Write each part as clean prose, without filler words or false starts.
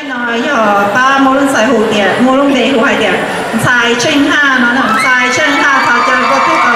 nói ba mô lưng xài hủ tiệt mô lưng đề hủ hải tiệt xài chân ha nó là xài chân ha thảo chơi có thích rồi.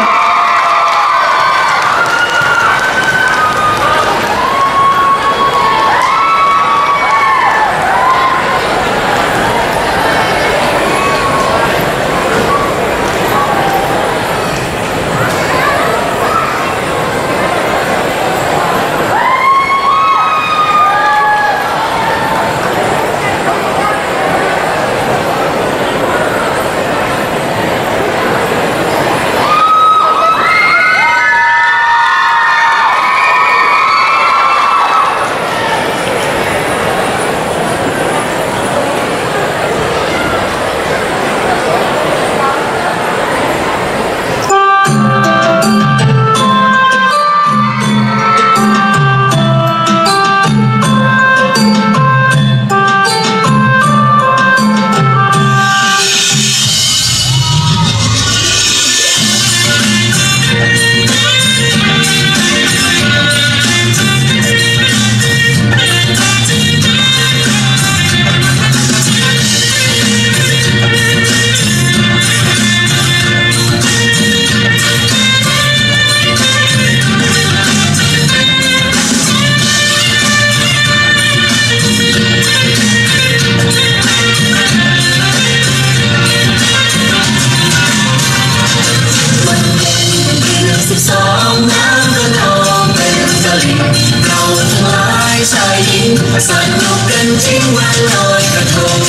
สนุกกันจริงวันลอยกระทง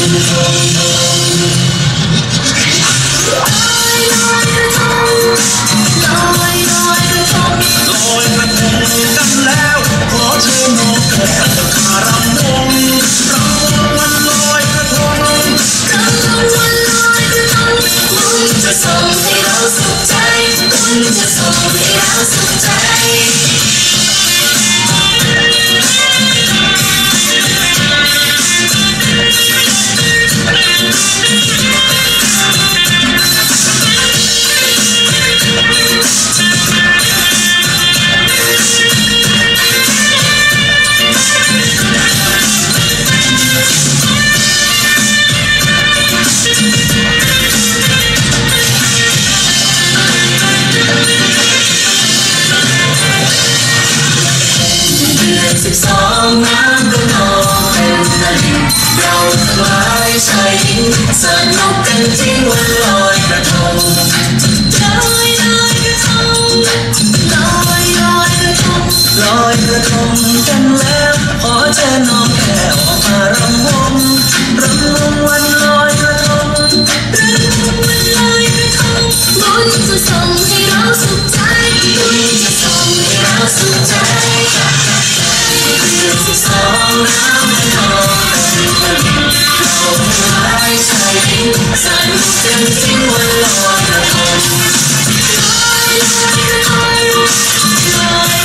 ลอยกระทงลอยกระทงลอยกระทงกันแล้วขอเชิญน้องเกิดกับคารำวงรำวันลอยกระทงรำวันลอยกระทงบุญจะส่งให้เราสุขใจบุญจะส่งให้เราสุขใจ12น้ำก็นองเป็นตะลิ่งเราทั้งหลายชายหญิงสนุกกันจริงวันลอยกระทงลอยกระทงลอยกระทงลอยกระทงกันแล้วขอเชิญน้องแก้วออกมารำวงวันลอยกระทงรำวงวันลอยกระทงบุญจะส่งให้เราสุขใจบุญจะส่งให้เราสุขใจ12น้ำก็นองเป็นตะลิ่งเราทั้งหลายชายหญิงสนุกกันจริงวันลอยกระทงลอยกระทงลอย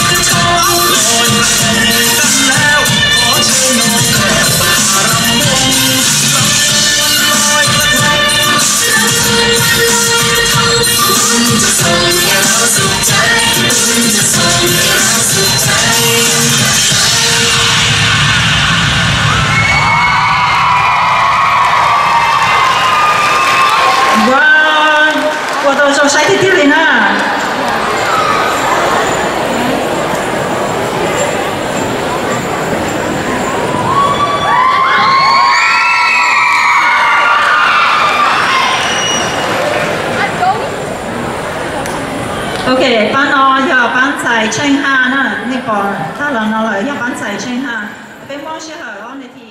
กระทงลอยกระทงกันแล้วขอเชิญน้องแก้วมารำวงวันลอยกระทงรำวันลอยกระทงบุญจะส่งให้เราสุขใจบุญจะส่งให้เราสุขใจ我都说晒地地里呢。OK， 班我要班仔清下呢，那個他兩個嚟要班仔清下，俾幫書佢，我哋。